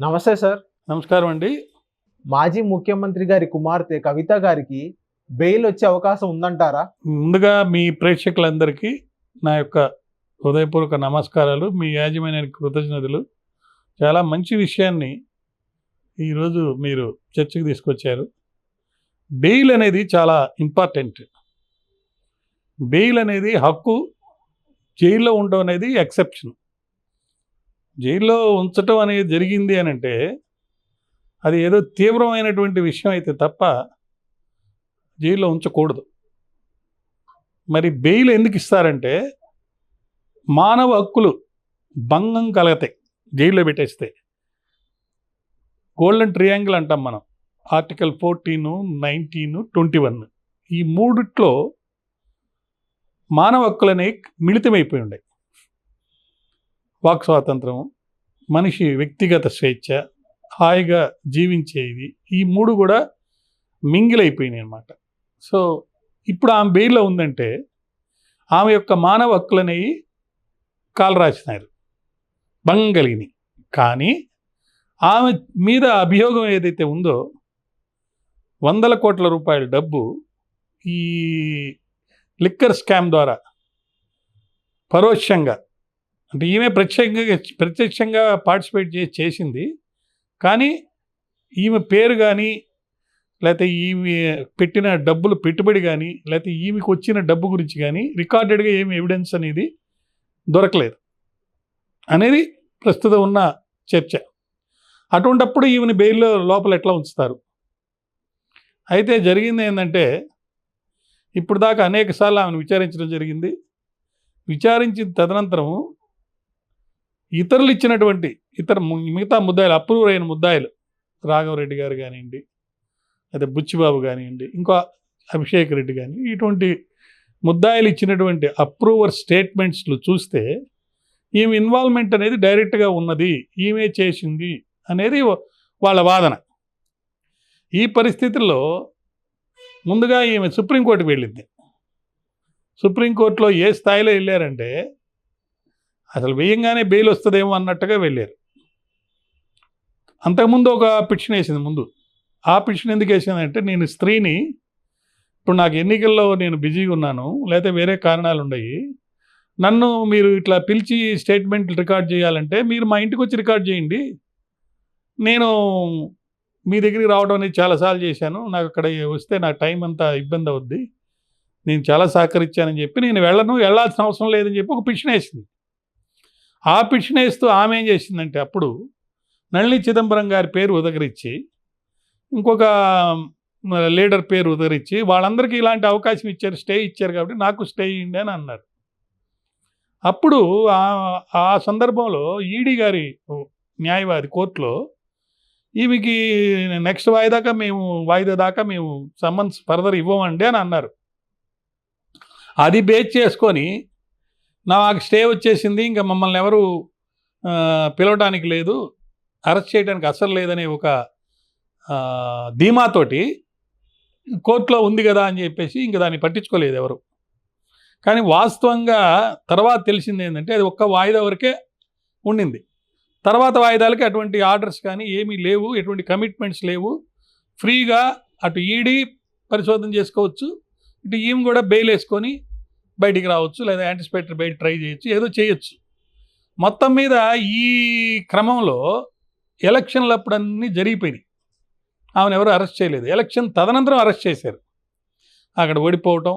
నమస్తే సార్. నమస్కారం అండి. మాజీ ముఖ్యమంత్రి గారి కుమార్తె కవిత గారికి బెయిల్ వచ్చే అవకాశం ఉందంటారా? ముందుగా మీ ప్రేక్షకులందరికీ నా యొక్క హృదయపూర్వక నమస్కారాలు. మీ యాజమాన్యానికి కృతజ్ఞతలు. చాలా మంచి విషయాన్ని ఈరోజు మీరు చర్చకు తీసుకొచ్చారు. బెయిల్ అనేది చాలా ఇంపార్టెంట్. బెయిల్ అనేది హక్కు. జైల్లో ఉండడం అనేది ఎక్సెప్షన్. జైల్లో ఉంచటం అనేది జరిగింది అని అంటే అది ఏదో తీవ్రమైనటువంటి విషయం అయితే తప్ప జైల్లో ఉంచకూడదు. మరి బెయిల్ ఎందుకు ఇస్తారంటే మానవ హక్కులు భంగం కలగతాయి జైల్లో పెట్టేస్తే. గోల్డెన్ ట్రియాంగిల్ అంటాం మనం. ఆర్టికల్ 14, 19, 21 ఈ మూడిట్లో మానవ హక్కులనే మిళితమైపోయి ఉన్నాయి. వాక్ స్వాతంత్రం, మనిషి వ్యక్తిగత స్వేచ్ఛ, హాయిగా జీవించేది, ఈ మూడు కూడా మింగిలైపోయినాయి అన్నమాట. సో ఇప్పుడు ఆమె బెయిల్లో ఉందంటే ఆమె యొక్క మానవ హక్కులనేవి కాలరాసినారు, భంగం కలిగినాయి. కానీ ఆమె మీద అభియోగం ఏదైతే ఉందో 100 కోట్ల రూపాయల డబ్బు ఈ లిక్కర్ స్కామ్ ద్వారా పరోక్షంగా, అంటే ఈమె ప్రత్యక్షంగా పార్టిసిపేట్ చేసింది. కానీ ఈమె పేరు కానీ, లేకపోతే ఈమె పెట్టిన డబ్బులు పెట్టుబడి కానీ, లేకపోతే ఈమెకు వచ్చిన డబ్బు గురించి కానీ రికార్డెడ్గా ఏమి ఎవిడెన్స్ అనేది దొరకలేదు అనేది ప్రస్తుతం ఉన్న చర్చ. అటువంటప్పుడు ఈమెను బెయిల్లో లోపల ఎట్లా ఉంచుతారు? అయితే జరిగింది ఏంటంటే ఇప్పుడు దాకా అనేకసార్లు ఆమెను విచారించడం జరిగింది. విచారించిన తదనంతరం ఇతరులు ఇచ్చినటువంటి మిగతా ముద్దాయిలు, అప్రూవ్ అయిన ముద్దాయిలు, రాఘవరెడ్డి గారు కానివ్వండి, అదే బుచ్చిబాబు కానివ్వండి, ఇంకో అభిషేక్ రెడ్డి కానీ, ఇటువంటి ముద్దాయిలు ఇచ్చినటువంటి అప్రూవర్ స్టేట్మెంట్స్లు చూస్తే ఈమె ఇన్వాల్వ్మెంట్ అనేది డైరెక్ట్గా ఉన్నది, ఈమె చేసింది అనేది వాళ్ళ వాదన. ఈ పరిస్థితుల్లో ముందుగా ఈమె సుప్రీంకోర్టుకు వెళ్ళింది. సుప్రీంకోర్టులో ఏ స్థాయిలో వెళ్ళారంటే అసలు వేయంగానే బెయిల్ వస్తుందేమో అన్నట్టుగా వెళ్ళారు. అంతకుముందు ఒక పిటిషన్ వేసింది ముందు. ఆ పిటిషన్ ఎందుకు వేసిందంటే, నేను స్త్రీని, ఇప్పుడు నాకు ఎన్నికల్లో నేను బిజీగా ఉన్నాను, లేకపోతే వేరే కారణాలు ఉన్నాయి, నన్ను మీరు ఇట్లా పిలిచి స్టేట్మెంట్లు రికార్డ్ చేయాలంటే మీరు మా ఇంటికి వచ్చి రికార్డ్ చేయండి. నేను మీ దగ్గరికి రావడం అనేది చాలాసార్లు చేశాను, నాకు అక్కడ వస్తే నా టైం అంతా ఇబ్బంది అవుద్ది, నేను చాలా సహకరించానని చెప్పి నేను వెళ్ళాల్సిన అవసరం లేదని చెప్పి ఒక పిటిషన్ వేసింది. ఆ పిటిషన్ వేస్తూ ఆమె ఏం చేసిందంటే అప్పుడు నళిని చిదంబరం గారి పేరు ఉదగరించి, ఇంకొక లీడర్ పేరు ఉదగరించి, వాళ్ళందరికీ ఇలాంటి అవకాశం ఇచ్చారు, స్టే ఇచ్చారు కాబట్టి నాకు స్టే ఇవ్వండి అని అన్నారు. అప్పుడు ఆ సందర్భంలో ఈడీ గారి న్యాయవాది కోర్టులో ఈమెకి నెక్స్ట్ వాయిదా దాకా మేము సమ్మన్స్ ఫర్దర్ ఇవ్వమండి అని అన్నారు. అది బేస్ చేసుకొని నాకు స్టే వచ్చేసింది, ఇంకా మమ్మల్ని ఎవరు పిలవడానికి లేదు, అరెస్ట్ చేయడానికి అసలు లేదనే ఒక ధీమాతోటి కోర్టులో ఉంది కదా అని చెప్పేసి ఇంకా దాన్ని పట్టించుకోలేదు ఎవరు. కానీ వాస్తవంగా తర్వాత తెలిసింది ఏంటంటే అది ఒక్క వాయిదా వరకే ఉండింది. తర్వాత వాయిదాలకి అటువంటి ఆర్డర్స్ కానీ ఏమీ లేవు, ఎటువంటి కమిట్మెంట్స్ లేవు. ఫ్రీగా అటు ఈడీ పరిశోధన చేసుకోవచ్చు, ఇటు ఈమె కూడా బెయిల్ వేసుకొని బయటికి రావచ్చు, లేదా యాంటిసిపేటరీ బెయిల్ ట్రై చేయొచ్చు, ఏదో చేయొచ్చు. మొత్తం మీద ఈ క్రమంలో ఎలక్షన్లు అప్పుడు అన్నీ జరిగిపోయినాయి. ఆమెను ఎవరు అరెస్ట్ చేయలేదు. ఎలక్షన్ తదనంతరం అరెస్ట్ చేశారు. అక్కడ ఓడిపోవటం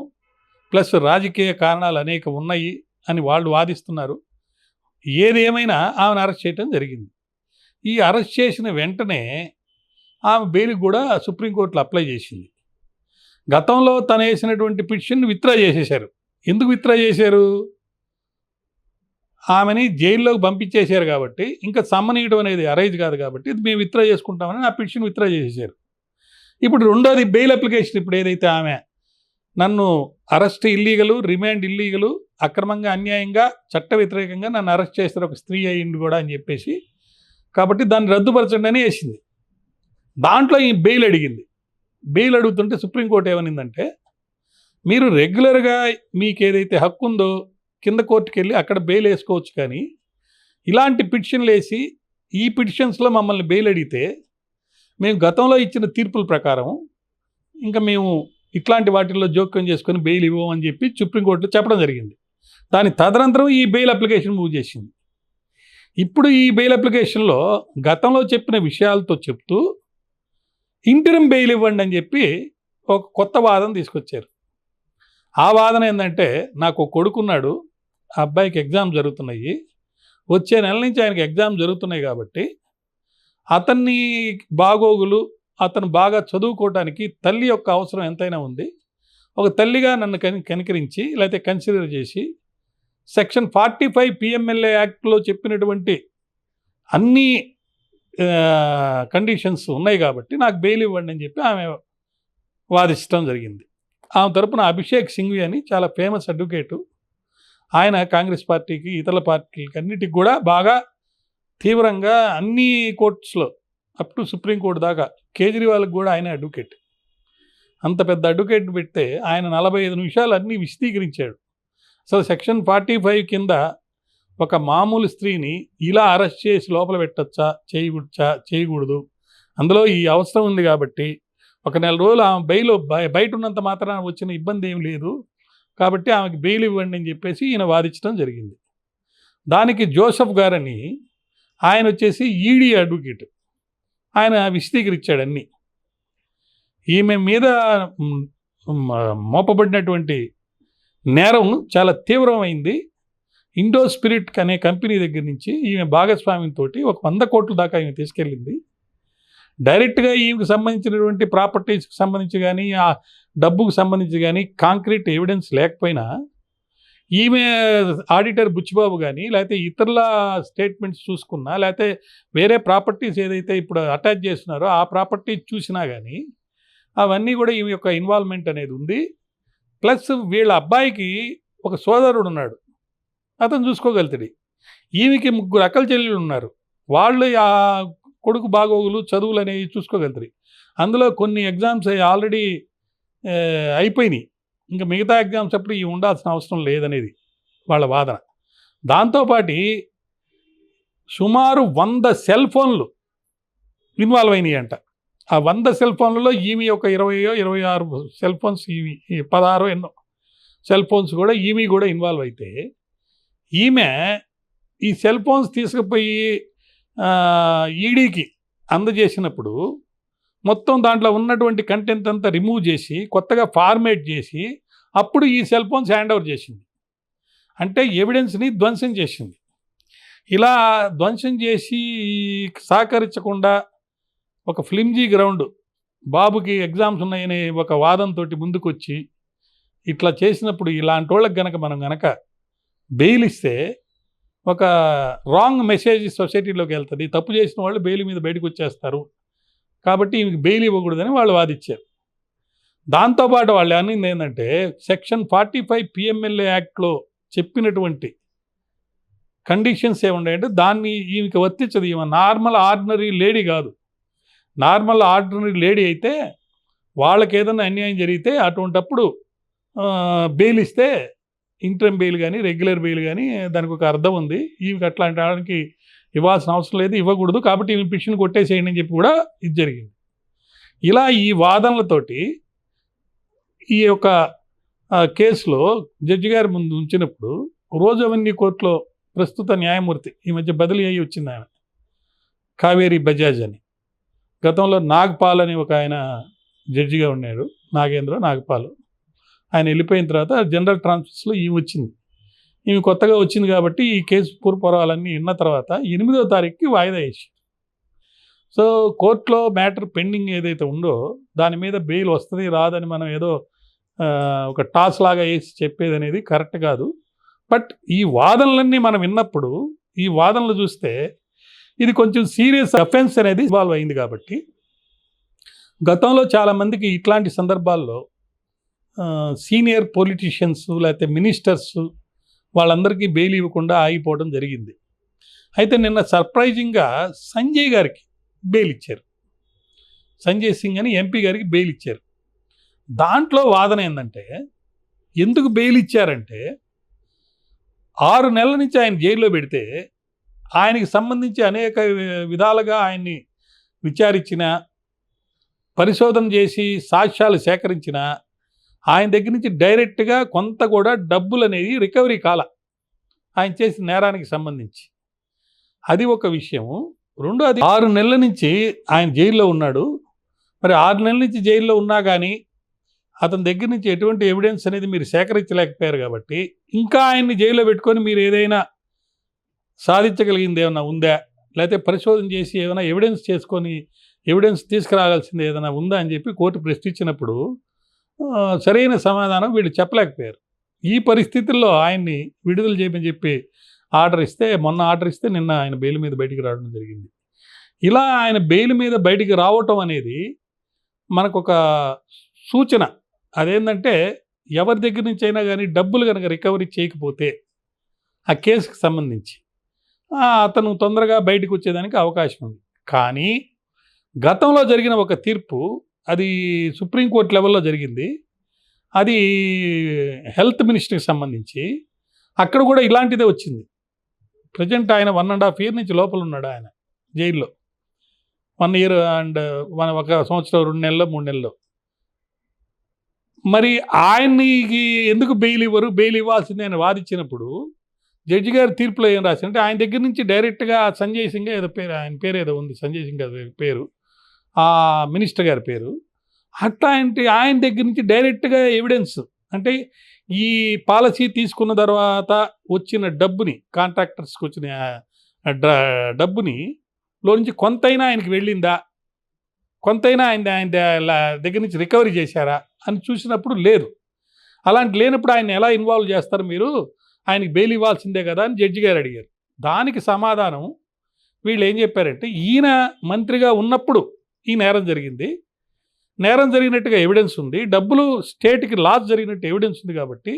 ప్లస్ రాజకీయ కారణాలు అనేక ఉన్నాయి అని వాళ్ళు వాదిస్తున్నారు. ఏది ఏమైనా ఆమెను అరెస్ట్ చేయడం జరిగింది. ఈ అరెస్ట్ చేసిన వెంటనే ఆమె బెయిల్కి కూడా సుప్రీంకోర్టులో అప్లై చేసింది. గతంలో తను వేసినటువంటి పిటిషన్ విత్డ్రా చేసేశారు. ఎందుకు విత్డ్రా చేశారు? ఆమెని జైల్లోకి పంపించేశారు కాబట్టి, ఇంకా సమ్మనీయడం అనేది అరైజ్ కాదు కాబట్టి ఇది మేము విత్డ్రా చేసుకుంటామని ఆ పిటిషన్ విత్డ్రా చేసేశారు. ఇప్పుడు రెండోది బెయిల్ అప్లికేషన్. ఇప్పుడు ఏదైతే ఆమె నన్ను అరెస్ట్ ఇల్లీగలు, రిమాండ్ ఇల్లీగలు, అక్రమంగా, అన్యాయంగా, చట్ట వ్యతిరేకంగా నన్ను అరెస్ట్ చేస్తారు ఒక స్త్రీ అయ్యింది కూడా అని చెప్పేసి, కాబట్టి దాన్ని రద్దుపరచండి అని వేసింది. దాంట్లో ఈ బెయిల్ అడిగింది. బెయిల్ అడుగుతుంటే సుప్రీంకోర్టు ఏమనిందంటే, మీరు రెగ్యులర్గా మీకు ఏదైతే హక్కు ఉందో కింద కోర్టుకు వెళ్ళి అక్కడ బెయిల్ వేసుకోవచ్చు, కానీ ఇలాంటి పిటిషన్లు వేసి ఈ పిటిషన్స్లో మమ్మల్ని బెయిల్ అడిగితే మేము గతంలో ఇచ్చిన తీర్పుల ప్రకారం ఇంకా మేము ఇట్లాంటి వాటిల్లో జోక్యం చేసుకొని బెయిల్ ఇవ్వమని చెప్పి సుప్రీంకోర్టులో చెప్పడం జరిగింది. దాని తదనంతరం ఈ బెయిల్ అప్లికేషన్ మూవ్ చేసింది. ఇప్పుడు ఈ బెయిల్ అప్లికేషన్లో గతంలో చెప్పిన విషయాలతో చెప్తూ ఇంటరిమ్ బెయిల్ ఇవ్వండి అని చెప్పి ఒక కొత్త వాదన తీసుకొచ్చారు. ఆ వాదన ఏంటంటే, నాకు ఒక కొడుకున్నాడు, ఆ అబ్బాయికి ఎగ్జామ్ జరుగుతున్నాయి, వచ్చే నెల నుంచి ఆయనకి ఎగ్జామ్ జరుగుతున్నాయి కాబట్టి అతన్ని బాగోగులు, అతను బాగా చదువుకోవడానికి తల్లి యొక్క అవసరం ఎంతైనా ఉంది. ఒక తల్లిగా నన్ను కనికరించి లేకపోతే కన్సిడర్ చేసి సెక్షన్ 45 PMLA యాక్ట్లో చెప్పినటువంటి అన్ని కండిషన్స్ ఉన్నాయి కాబట్టి నాకు బెయిల్ ఇవ్వండి అని చెప్పి ఆమె వాదించడం జరిగింది. ఆమె తరపున అభిషేక్ సింఘ్వి అని చాలా ఫేమస్ అడ్వకేటు, ఆయన కాంగ్రెస్ పార్టీకి ఇతర పార్టీలకి అన్నిటికి కూడా బాగా తీవ్రంగా అన్ని కోర్ట్స్లో అప్ టు సుప్రీంకోర్టు దాకా కేజ్రీవాల్కి కూడా ఆయన అడ్వకేట్. అంత పెద్ద అడ్వకేట్ పెడితే ఆయన 45 నిమిషాలు అన్నీ విశదీకరించాడు. అసలు సెక్షన్ 45 కింద ఒక మామూలు స్త్రీని ఇలా అరెస్ట్ చేసి లోపల పెట్టచ్చా, చేయకూడదు, అందులో ఈ అవసరం ఉంది కాబట్టి ఒక నెల రోజులు ఆమె బయట ఉన్నంత మాత్రాన వచ్చిన ఇబ్బంది ఏం లేదు కాబట్టి ఆమెకి బెయిల్ ఇవ్వండి అని చెప్పేసి ఈయన వాదించడం జరిగింది. దానికి జోసెఫ్ గారని ఆయన వచ్చేసి ఈడీ అడ్వకేట్, ఆయన విశదీకరించాడు అన్నీ. ఈమె మీద మోపబడినటువంటి నేరం చాలా తీవ్రమైంది. ఇండో స్పిరిట్ అనే కంపెనీ దగ్గర నుంచి ఈమె భాగస్వామ్యంతో ఒక 100 కోట్ల దాకా ఈమె తీసుకెళ్ళింది. డైరెక్ట్గా ఈమెకు సంబంధించినటువంటి ప్రాపర్టీస్కి సంబంధించి కానీ ఆ డబ్బుకు సంబంధించి కానీ కాంక్రీట్ ఎవిడెన్స్ లేకపోయినా ఈమె ఆడిటర్ బుచ్చిబాబు కానీ లేకపోతే ఇతరుల స్టేట్మెంట్స్ చూసుకున్నా లేకపోతే వేరే ప్రాపర్టీస్ ఏదైతే ఇప్పుడు అటాచ్ చేస్తున్నారో ఆ ప్రాపర్టీస్ చూసినా కానీ అవన్నీ కూడా ఈమె యొక్క ఇన్వాల్వ్మెంట్ అనేది ఉంది. ప్లస్ వీళ్ళ అబ్బాయికి ఒక సోదరుడు ఉన్నాడు, అతను చూసుకోగలుగుతాడు. ఈమెకి 3 అక్కల చెల్లెలు ఉన్నారు, వాళ్ళు ఆ కొడుకు బాగోగులు చదువులు అనేవి చూసుకోగలుగుతారు. అందులో కొన్ని ఎగ్జామ్స్ ఆల్రెడీ అయిపోయినాయి, ఇంకా మిగతా ఎగ్జామ్స్ అప్పుడు ఇవి ఉండాల్సిన అవసరం లేదనేది వాళ్ళ వాదన. దాంతోపాటు సుమారు 100 సెల్ ఫోన్లు ఇన్వాల్వ్ అయినాయి అంట. ఆ 100 సెల్ ఫోన్లలో ఈమె ఒక 26 సెల్ ఫోన్స్, ఈమె 16 ఎన్నో సెల్ ఫోన్స్ కూడా ఈమె కూడా ఇన్వాల్వ్ అయితే ఈమె ఈ సెల్ ఫోన్స్ తీసుకుపోయి ఈడీకి అందజేసినప్పుడు మొత్తం దాంట్లో ఉన్నటువంటి కంటెంట్ అంతా రిమూవ్ చేసి కొత్తగా ఫార్మేట్ చేసి అప్పుడు ఈ సెల్ ఫోన్స్ హ్యాండ్ ఓవర్ చేసింది. అంటే ఎవిడెన్స్ని ధ్వంసం చేసింది. ఇలా ధ్వంసం చేసి సహకరించకుండా ఒక ఫ్లిమ్జీ గ్రౌండ్, బాబుకి ఎగ్జామ్స్ ఉన్నాయనే ఒక వాదంతో ముందుకు వచ్చి ఇట్లా చేసినప్పుడు ఇలాంటి వాళ్ళకి మనం గనక బెయిల్ ఇస్తే ఒక రాంగ్ మెసేజ్ సొసైటీలోకి వెళ్తుంది. తప్పు చేసిన వాళ్ళు బెయిల్ మీద బయటకు వచ్చేస్తారు కాబట్టి ఈమెకి బెయిల్ ఇవ్వకూడదని వాళ్ళు వాదించారు. దాంతోపాటు వాళ్ళు అనింది ఏంటంటే, సెక్షన్ 45 PMLA యాక్ట్లో చెప్పినటువంటి కండిషన్స్ ఏమున్నాయంటే దాన్ని ఈమెకి వర్తించదు. ఈమె నార్మల్ ఆర్డినరీ లేడీ కాదు. నార్మల్ ఆర్డినరీ లేడీ అయితే వాళ్ళకి ఏదైనా అన్యాయం జరిగితే అటువంటప్పుడు బెయిల్ ఇస్తే ఇంటరిమ్ బెయిల్ కానీ రెగ్యులర్ బెయిల్ కానీ దానికి ఒక అర్థం ఉంది. ఈమెకి అట్లాంటి వాళ్ళకి ఇవ్వాల్సిన అవసరం లేదు, ఇవ్వకూడదు, కాబట్టి ఈమె పిటిషన్ కొట్టేసేయండి అని చెప్పి కూడా ఇది జరిగింది. ఇలా ఈ వాదనలతోటి ఈ యొక్క కేసులో జడ్జి గారి ముందు ఉంచినప్పుడు రోజు అవన్నీ కోర్టులో ప్రస్తుత న్యాయమూర్తి ఈ మధ్య బదిలీ అయ్యి వచ్చింది ఆయన, కావేరీ బజాజ్ అని. గతంలో నాగపాల్ అని ఒక ఆయన జడ్జిగా ఉన్నాడు, నాగపాల్. ఆయన వెళ్ళిపోయిన తర్వాత జనరల్ ట్రాన్స్ఫర్స్లో ఈమె వచ్చింది. ఈమె కొత్తగా వచ్చింది కాబట్టి ఈ కేసు పూర్వపరాలన్నీ విన్న తర్వాత 8వ తారీఖుకి వాయిదా వేసి, సో కోర్టులో మ్యాటర్ పెండింగ్ ఏదైతే ఉందో దాని మీద బెయిల్ వస్తుంది రాదని మనం ఏదో ఒక టాస్ లాగా వేసి చెప్పేది అనేది కరెక్ట్ కాదు. బట్ ఈ వాదనలన్నీ మనం విన్నప్పుడు ఈ వాదనలు చూస్తే ఇది కొంచెం సీరియస్ అఫెన్స్ అనేది ఇన్వాల్వ్ అయింది. కాబట్టి గతంలో చాలామందికి ఇట్లాంటి సందర్భాల్లో సీనియర్ పొలిటీషియన్స్ లేకపోతే మినిస్టర్స్ వాళ్ళందరికీ బెయిల్ ఇవ్వకుండా ఆగిపోవడం జరిగింది. అయితే నిన్న సర్ప్రైజింగ్గా సంజయ్ గారికి బెయిల్ ఇచ్చారు. సంజయ్ సింగ్ అని ఎంపీ గారికి బెయిల్ ఇచ్చారు. దాంట్లో వాదన ఏంటంటే, ఎందుకు బెయిల్ ఇచ్చారంటే 6 నెలల నుంచి ఆయన జైల్లో పెడితే ఆయనకి సంబంధించి అనేక విధాలుగా ఆయన్ని విచారించిన, పరిశోధన చేసి సాక్ష్యాలు సేకరించిన, ఆయన దగ్గర నుంచి డైరెక్ట్గా కొంత కూడా డబ్బులు అనేది రికవరీ కాల ఆయన చేసిన నేరానికి సంబంధించి. అది ఒక విషయము. రెండోది 6 నెలల నుంచి ఆయన జైల్లో ఉన్నాడు. మరి 6 నెలల నుంచి జైల్లో ఉన్నా కానీ అతని దగ్గర నుంచి ఎటువంటి ఎవిడెన్స్ అనేది మీరు సేకరించలేకపోయారు కాబట్టి, ఇంకా ఆయన్ని జైల్లో పెట్టుకొని మీరు ఏదైనా సాధించగలిగింది ఏమైనా ఉందా, లేకపోతే పరిశోధన చేసి ఏమైనా ఎవిడెన్స్ చేసుకొని ఎవిడెన్స్ తీసుకురావాల్సింది ఏదైనా ఉందా అని చెప్పి కోర్టు ప్రశ్నించినప్పుడు సరైన సమాధానం వీళ్ళు చెప్పలేకపోయారు. ఈ పరిస్థితుల్లో ఆయన్ని విడుదల చేయమని చెప్పి మొన్న ఆర్డర్ ఇస్తే నిన్న ఆయన బెయిల్ మీద బయటికి రావడం జరిగింది. ఇలా ఆయన బెయిల్ మీద బయటికి రావటం అనేది మనకొక సూచన. అదేంటంటే ఎవరి దగ్గర నుంచి అయినా కానీ డబ్బులు కనుక రికవరీ చేయకపోతే ఆ కేసుకు సంబంధించి అతను తొందరగా బయటకు వచ్చేదానికి అవకాశం ఉంది. కానీ గతంలో జరిగిన ఒక తీర్పు, అది సుప్రీంకోర్టు లెవెల్లో జరిగింది. అది హెల్త్ మినిస్టర్కి సంబంధించి. అక్కడ కూడా ఇలాంటిదే వచ్చింది. ప్రజెంట్ ఆయన 1.5 year నుంచి లోపల ఉన్నాడు ఆయన జైల్లో. 1 year అండ్ 1 సంవత్సరం 2 నెలలు 3 నెలలు. మరి ఆయనకి ఎందుకు బెయిల్ ఇవ్వరు, బెయిల్ ఇవ్వాల్సిందే అని వాదించినప్పుడు జడ్జి గారి తీర్పులో ఏం రాసిందంటే ఆయన దగ్గర నుంచి డైరెక్ట్గా సంజయ్ సింగ్ ఏదో పేరు, ఆయన పేరు ఏదో ఉంది, సంజయ్ సింగ్ పేరు, ఆ మినిస్టర్ గారి పేరు. అట్లా అంటే ఆయన దగ్గర నుంచి డైరెక్ట్గా ఎవిడెన్స్ అంటే ఈ పాలసీ తీసుకున్న తర్వాత వచ్చిన డబ్బుని, కాంట్రాక్టర్స్కి వచ్చిన డబ్బుని లో నుంచి కొంతైనా ఆయనకి వెళ్ళిందా, కొంతైనా ఆయన దగ్గర నుంచి రికవరీ చేశారా అని చూసినప్పుడు లేదు. అలాంటి లేనప్పుడు ఆయన ఎలా ఇన్వాల్వ్ చేస్తారు మీరు, ఆయనకి బెయిల్ ఇవ్వాల్సిందే కదా అని జడ్జి గారు అడిగారు. దానికి సమాధానం వీళ్ళు ఏం చెప్పారంటే, ఈయన మంత్రిగా ఉన్నప్పుడు ఈ నేరం జరిగింది, నేరం జరిగినట్టుగా ఎవిడెన్స్ ఉంది, డబ్బులు స్టేట్కి లాస్ జరిగినట్టు ఎవిడెన్స్ ఉంది కాబట్టి,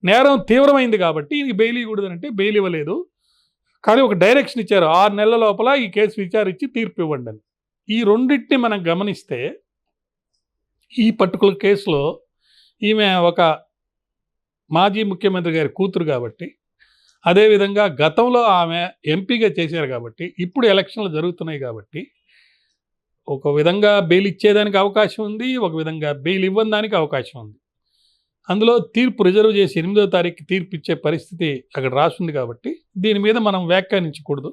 నేరం తీవ్రమైంది కాబట్టి ఈయనకి బెయిల్ ఇవ్వకూడదంటే బెయిల్ ఇవ్వలేదు. కానీ ఒక డైరెక్షన్ ఇచ్చారు, 6 నెలల లోపల ఈ కేసు విచారించి తీర్పు ఇవ్వండి అని. ఈ రెండింటిని మనం గమనిస్తే ఈ పర్టికులర్ కేసులో ఈమె ఒక మాజీ ముఖ్యమంత్రి గారి కూతురు కాబట్టి, అదేవిధంగా గతంలో ఆమె ఎంపీగా చేశారు కాబట్టి, ఇప్పుడు ఎలక్షన్లు జరుగుతున్నాయి కాబట్టి ఒక విధంగా బెయిల్ ఇచ్చేదానికి అవకాశం ఉంది, ఒక విధంగా బెయిల్ ఇవ్వని దానికి అవకాశం ఉంది. అందులో తీర్పు రిజర్వ్ చేసి 8వ తారీఖు తీర్పు ఇచ్చే పరిస్థితి అక్కడ రాసింది కాబట్టి దీని మీద మనం వ్యాఖ్యానించకూడదు.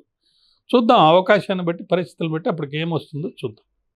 చూద్దాం, అవకాశాన్ని బట్టి, పరిస్థితులను బట్టి అప్పటికి ఏమొస్తుందో చూద్దాం.